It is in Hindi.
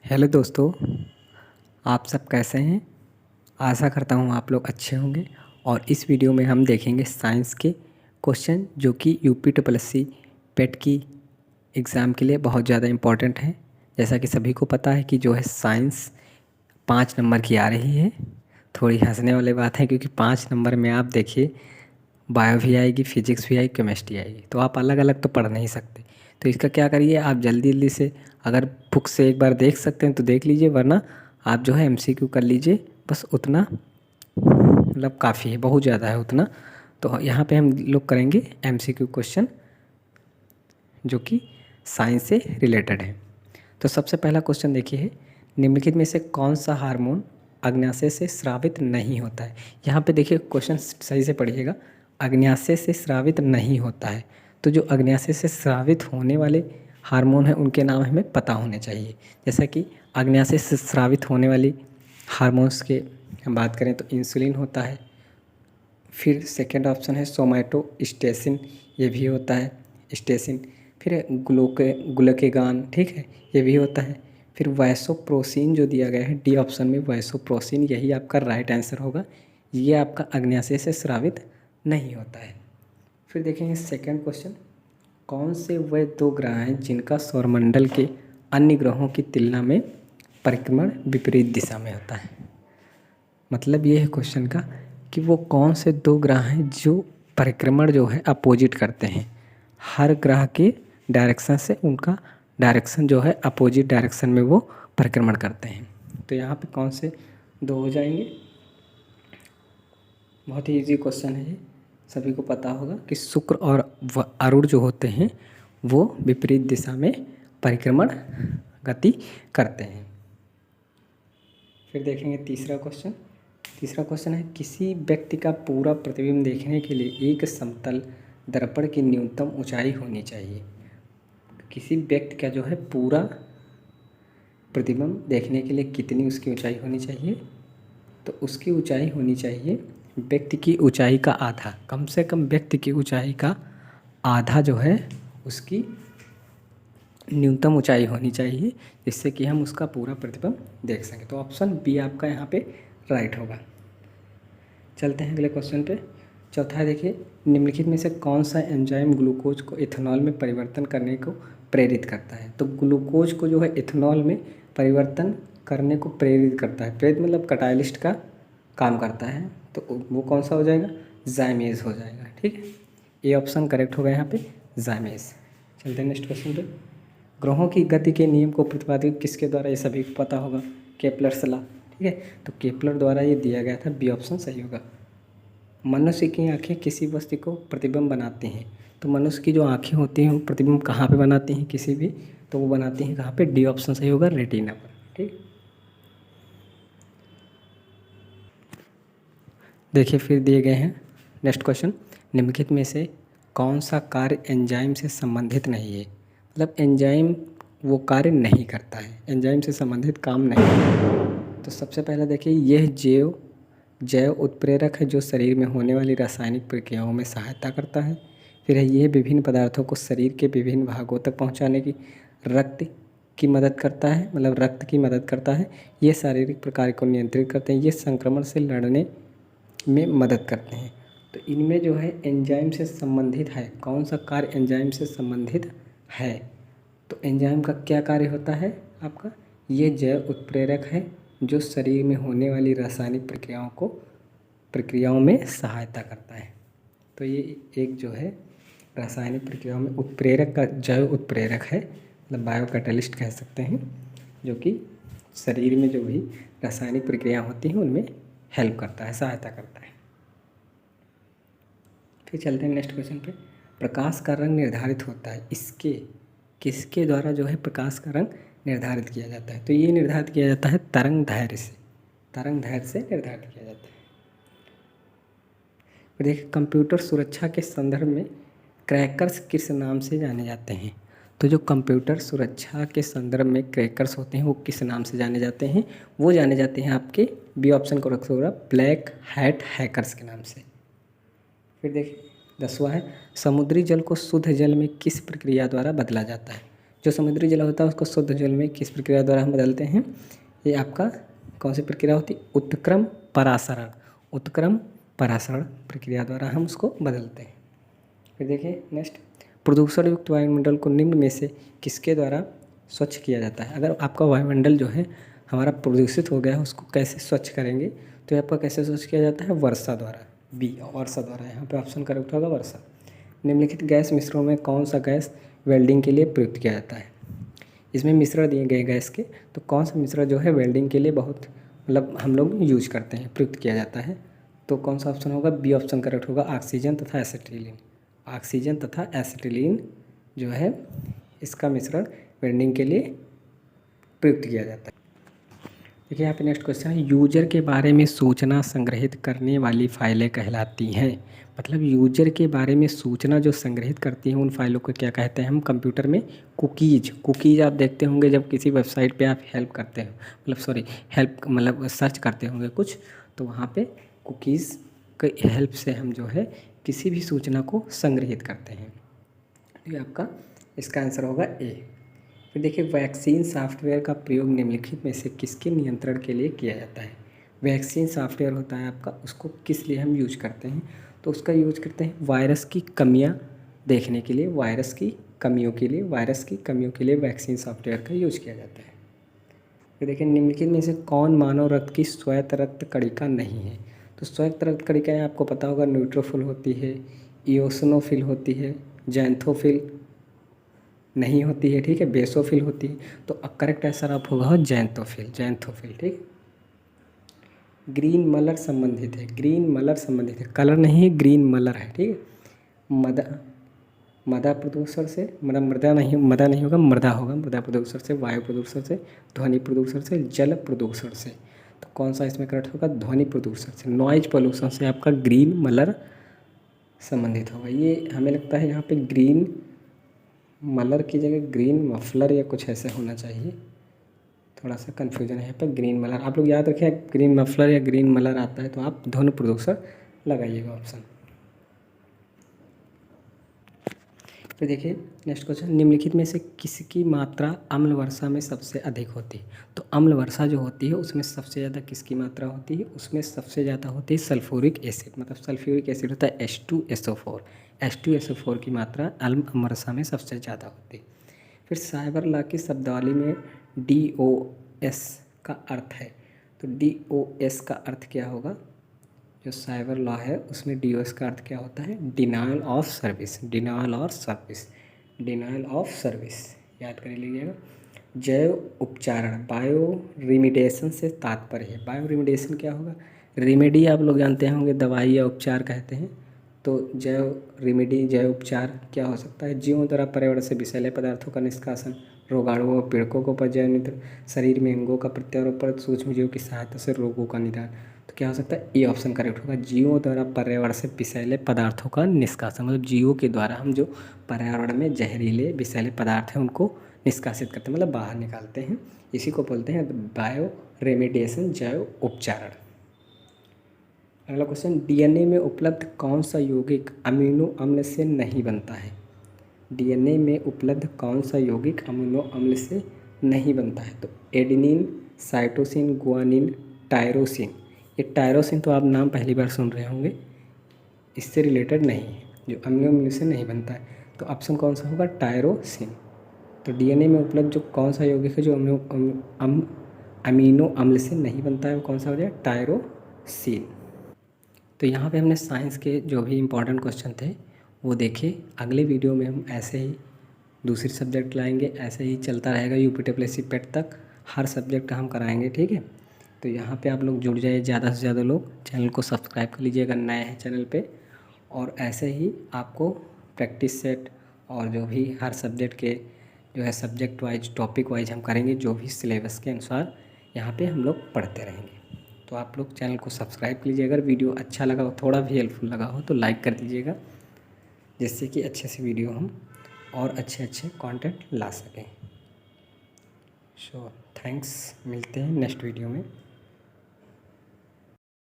हेलो दोस्तों, आप सब कैसे हैं। आशा करता हूँ आप लोग अच्छे होंगे। और इस वीडियो में हम देखेंगे साइंस के क्वेश्चन जो कि यूपी पेट की एग्ज़ाम के लिए बहुत ज़्यादा इम्पोर्टेंट है। जैसा कि सभी को पता है कि जो है साइंस 5 नंबर की आ रही है। थोड़ी हंसने वाली बात है क्योंकि 5 नंबर में आप देखिए बायो भी आएगी, फिजिक्स भी आएगी, केमिस्ट्री आएगी, तो आप अलग अलग तो पढ़ नहीं सकते। तो इसका क्या करिए, आप जल्दी जल्दी से अगर बुक से एक बार देख सकते हैं तो देख लीजिए, वरना आप जो है एमसीक्यू कर लीजिए। बस उतना मतलब काफ़ी है, बहुत ज़्यादा है उतना। तो यहाँ पे हम लोग करेंगे एमसीक्यू क्वेश्चन जो कि साइंस से रिलेटेड है। तो सबसे पहला क्वेश्चन देखिए है, निम्नलिखित में से कौन सा हार्मोन अग्न्याशय से स्रावित नहीं होता है। यहाँ पे देखिए क्वेश्चन सही से पढ़िएगा, अग्न्याशय से स्रावित नहीं होता है। तो जो अग्न्याशय से स्रावित होने वाले हार्मोन हैं उनके नाम हमें पता होने चाहिए। जैसा कि अग्न्याशय से स्रावित होने वाली हार्मोन्स के हम बात करें तो इंसुलिन होता है। फिर सेकेंड ऑप्शन है सोमैटोस्टेसिन, ये भी होता है स्टेसिन। फिर ग्लूकेगान, ठीक है, ये भी होता है। फिर वैसोप्रोसिन जो दिया गया है डी ऑप्शन में, वैसोप्रोसिन, यही आपका राइट आंसर होगा। ये आपका अग्न्याशय से स्रावित नहीं होता है। फिर देखेंगे सेकंड क्वेश्चन, कौन से वे 2 ग्रह हैं जिनका सौरमंडल के अन्य ग्रहों की तुलना में परिक्रमण विपरीत दिशा में होता है। मतलब ये है क्वेश्चन का कि वो कौन से 2 ग्रह हैं जो परिक्रमण जो है अपोजिट करते हैं। हर ग्रह के डायरेक्शन से उनका डायरेक्शन जो है अपोजिट डायरेक्शन में वो परिक्रमण करते हैं। तो यहाँ पे कौन से 2 हो जाएंगे। बहुत ही इजी क्वेश्चन है ये, सभी को पता होगा कि शुक्र और अरुण जो होते हैं वो विपरीत दिशा में परिक्रमण गति करते हैं। फिर देखेंगे तीसरा क्वेश्चन। तीसरा क्वेश्चन है, किसी व्यक्ति का पूरा प्रतिबिंब देखने के लिए एक समतल दर्पण की न्यूनतम ऊंचाई होनी चाहिए। किसी व्यक्ति का जो है पूरा प्रतिबिंब देखने के लिए कितनी उसकी ऊंचाई होनी चाहिए। तो उसकी ऊंचाई होनी चाहिए व्यक्ति की ऊंचाई का आधा, कम से कम व्यक्ति की ऊंचाई का आधा जो है उसकी न्यूनतम ऊंचाई होनी चाहिए, जिससे कि हम उसका पूरा प्रतिबिंब देख सकें। तो ऑप्शन बी आपका यहाँ पे राइट होगा। चलते हैं अगले क्वेश्चन पे। चौथा है, देखिए निम्नलिखित में से कौन सा एंजाइम ग्लूकोज को इथेनॉल में परिवर्तन करने को प्रेरित करता है। तो ग्लूकोज को जो है इथेनॉल में परिवर्तन करने को प्रेरित करता है। प्रेरित मतलब कैटालिस्ट का काम करता है। तो वो कौन सा हो जाएगा, जाइमेज हो जाएगा। ठीक है, ए ऑप्शन करेक्ट होगा यहाँ पे, जाइमेज। चलते हैं नेक्स्ट क्वेश्चन पे। ग्रहों की गति के नियम को प्रतिपादित किसके द्वारा, ये सभी को पता होगा, केपलर ला। ठीक है, तो केपलर द्वारा ये दिया गया था, बी ऑप्शन सही होगा। मनुष्य की आंखें किसी वस्तु को प्रतिबिंब बनाती हैं। तो मनुष्य की जो आंखें होती हैं वो प्रतिबिंब कहाँ पे बनाती हैं किसी भी, तो वो बनाती हैं कहाँ पे, डी ऑप्शन सही होगा, रेटिना पर। ठीक, देखिए फिर दिए गए हैं नेक्स्ट क्वेश्चन, निम्नलिखित में से कौन सा कार्य एंजाइम से संबंधित नहीं है। मतलब एंजाइम वो कार्य नहीं करता है, एंजाइम से संबंधित काम नहीं है। तो सबसे पहला देखिए, यह जैव उत्प्रेरक है जो शरीर में होने वाली रासायनिक प्रक्रियाओं में सहायता करता है। फिर है, यह विभिन्न पदार्थों को शरीर के विभिन्न भागों तक पहुंचाने की रक्त की मदद करता है, मतलब रक्त की मदद करता है। ये शारीरिक प्रकार को नियंत्रित करते हैं, ये संक्रमण से लड़ने में मदद करते हैं। तो इनमें जो है एंजाइम से संबंधित है, कौन सा कार्य एंजाइम से संबंधित है। तो एंजाइम का क्या कार्य होता है आपका, ये जैव उत्प्रेरक है जो शरीर में होने वाली रासायनिक प्रक्रियाओं में सहायता करता है। तो ये एक जो है रासायनिक प्रक्रियाओं में उत्प्रेरक का जैव उत्प्रेरक है, मतलब बायो कैटालिस्ट कह सकते हैं, जो कि शरीर में जो भी रासायनिक प्रक्रिया होती हैं उनमें हेल्प करता है, सहायता करता है। फिर चलते हैं नेक्स्ट क्वेश्चन पे। प्रकाश का रंग निर्धारित होता है इसके किसके द्वारा जो है प्रकाश का रंग निर्धारित किया जाता है। तो ये निर्धारित किया जाता है तरंग दैर्ध्य से, तरंग दैर्ध्य से निर्धारित किया जाता है। फिर देखिए, कंप्यूटर सुरक्षा के संदर्भ में क्रैकर्स किस नाम से जाने जाते हैं। तो जो कंप्यूटर सुरक्षा के संदर्भ में क्रैकर्स होते हैं वो किस नाम से जाने जाते हैं, वो जाने जाते हैं आपके बी ऑप्शन को रख होगा, ब्लैक हैट हैकर्स के नाम से। फिर देखिए 10वां है, समुद्री जल को शुद्ध जल में किस प्रक्रिया द्वारा बदला जाता है। जो समुद्री जल होता है उसको शुद्ध जल में किस प्रक्रिया द्वारा हम बदलते हैं? ये आपका कौन सी प्रक्रिया होती है? उत्क्रम परासरण। उत्क्रम परासरण प्रक्रिया द्वारा हम उसको बदलते हैं। फिर देखिए नेक्स्ट, प्रदूषण युक्त वायुमंडल को निम्न में से किसके द्वारा स्वच्छ किया जाता है? अगर आपका वायुमंडल जो है हमारा प्रदूषित हो गया है उसको कैसे स्वच्छ करेंगे? तो आपका कैसे स्वच्छ किया जाता है? वर्षा द्वारा। बी, वर्षा द्वारा। यहाँ पे ऑप्शन करेक्ट होगा वर्षा। निम्नलिखित गैस मिश्रणों में कौन सा गैस वेल्डिंग के लिए प्रयुक्त किया जाता है? इसमें मिश्रण दिए गए गैस के, तो कौन सा मिश्रण जो है वेल्डिंग के लिए बहुत मतलब हम लोग यूज करते हैं, प्रयुक्त किया जाता है? तो कौन सा ऑप्शन होगा? बी ऑप्शन करेक्ट होगा, ऑक्सीजन तथा एसिटिलीन। ऑक्सीजन तथा एसिटिलीन जो है इसका मिश्रण वेल्डिंग के लिए प्रयुक्त किया जाता है। देखिए यहाँ पे नेक्स्ट क्वेश्चन है, यूजर के बारे में सूचना संग्रहित करने वाली फाइलें कहलाती हैं। मतलब यूजर के बारे में सूचना जो संग्रहित करती हैं उन फाइलों को क्या कहते हैं? हम कंप्यूटर में कुकीज़। कुकीज़ आप देखते होंगे जब किसी वेबसाइट पे आप हेल्प करते हो, हेल्प मतलब सर्च करते होंगे कुछ, तो वहाँ पे कुकीज़ के हेल्प से हम जो है किसी भी सूचना को संग्रहित करते हैं। ये आपका इसका आंसर होगा ए। फिर देखिए, वैक्सीन सॉफ्टवेयर का प्रयोग निम्नलिखित में से किसके नियंत्रण के लिए किया जाता है? वैक्सीन सॉफ्टवेयर होता है आपका, उसको किस लिए हम यूज करते हैं? तो उसका यूज करते हैं वायरस की कमियां देखने के लिए, वायरस की कमियों के लिए वैक्सीन सॉफ्टवेयर का यूज किया जाता है। फिर देखिए, निम्नलिखित में से कौन मानव रक्त की स्वायत्त रक्त कणिका नहीं है? तो स्वायत्त रक्त कणिकाएँ आपको पता होगा, न्यूट्रोफिल होती है, इओसिनोफिल होती है, जैंथोफिल नहीं होती है, ठीक है, बेसोफिल होती है। तो करेक्ट आंसर आप होगा जैंथोफिल, ठीक। ग्रीन मलर संबंधित है, कलर नहीं है, ग्रीन मलर है, ठीक है। मदा प्रदूषण से, मृदा नहीं होगा, मृदा होगा। मृदा प्रदूषण से, वायु प्रदूषण से, ध्वनि प्रदूषण से, जल प्रदूषण से। तो कौन सा इसमें करेक्ट होगा? ध्वनि प्रदूषण से, नॉइज पोल्यूशन से आपका ग्रीन मलर संबंधित होगा। ये हमें लगता है यहाँ पे ग्रीन मलर की जगह ग्रीन मफलर या कुछ ऐसे होना चाहिए, थोड़ा सा कन्फ्यूजन है यहाँ पर। ग्रीन मलर आप लोग याद रखें, ग्रीन मफलर या ग्रीन मलर आता है तो आप ध्वनि प्रदूषण लगाइएगा ऑप्शन। फिर देखिए नेक्स्ट क्वेश्चन, निम्नलिखित में से किसकी मात्रा अम्ल वर्षा में सबसे अधिक होती है? तो अम्ल वर्षा जो होती है उसमें सबसे ज़्यादा किसकी मात्रा होती है? उसमें सबसे ज़्यादा होती है सल्फ्यूरिक एसिड, मतलब सल्फ्यूरिक एसिड होता है H2SO4। H2SO4 की मात्रा अम्ल वर्षा में सबसे ज़्यादा होती है। फिर साइबर लॉ की शब्दावली में DOS का अर्थ है, तो DOS का अर्थ क्या होगा? जो साइबर लॉ है उसमें DOS का अर्थ क्या होता है? डिनायल ऑफ सर्विस, याद कर लीजिएगा। जैव उपचारण, बायो रिमिडेशन से तात्पर्य है। बायो रिमिडेशन क्या होगा? रेमेडी आप लोग जानते होंगे, दवाई या उपचार कहते हैं। तो जैव उपचार क्या हो सकता है? जीवों द्वारा पर्यावरण से विषैले पदार्थों का निष्कासन, रोगाणुओं और पीड़कों को पर्याय नियंत्रण, शरीर में अंगों का प्रत्यारोपण, सूक्ष्मजीवों की सहायता से रोगों का निदान। तो क्या हो सकता है? ए ऑप्शन करेक्ट होगा, जीवों द्वारा पर्यावरण से विषैले पदार्थों का निष्कासन। मतलब जीवों के द्वारा हम जो पर्यावरण में जहरीले विषैले पदार्थ हैं उनको निष्कासित करते हैं, मतलब बाहर निकालते हैं। इसी को बोलते हैं बायो रेमेडिएशन, जैव उपचारण। अगला क्वेश्चन, डीएनए में उपलब्ध कौन सा यौगिक अमीनो अम्ल से नहीं बनता है? डीएनए में उपलब्ध कौन सा यौगिक अमीनो अम्ल से नहीं बनता है? तो एडेनिन, साइटोसिन, गुआनिन, टायरोसिन। ये टायरोसिन तो आप नाम पहली बार सुन रहे होंगे, इससे रिलेटेड नहीं है, जो अमीनो अम्ल से नहीं बनता है। तो ऑप्शन कौन सा होगा? टायरोसिन। तो डीएनए में उपलब्ध जो कौन सा यौगिक है जो अमीनो अम्ल से नहीं बनता है वो कौन सा हो जाए? टायरोसिन। तो यहाँ पे हमने साइंस के जो भी इम्पोर्टेंट क्वेश्चन थे वो देखे। अगले वीडियो में हम ऐसे ही दूसरी सब्जेक्ट लाएंगे, ऐसे ही चलता रहेगा यूपीटीपीएससी पेट तक, हर सब्जेक्ट हम कराएंगे, ठीक है। तो यहाँ पे आप लोग जुड़ जाइए, ज़्यादा से ज़्यादा लोग चैनल को सब्सक्राइब कर लीजिए अगर नए हैं चैनल पे। और ऐसे ही आपको प्रैक्टिस सेट और जो भी हर सब्जेक्ट के जो है सब्जेक्ट वाइज, टॉपिक वाइज हम करेंगे, जो भी सिलेबस के अनुसार यहाँ पे हम लोग पढ़ते रहेंगे। तो आप लोग चैनल को सब्सक्राइब कीजिए। अगर वीडियो अच्छा लगा हो, थोड़ा भी हेल्पफुल लगा हो तो लाइक कर दीजिएगा, जिससे कि अच्छे से वीडियो हम और अच्छे कंटेंट ला सकें। सो थैंक्स, मिलते हैं नेक्स्ट वीडियो में।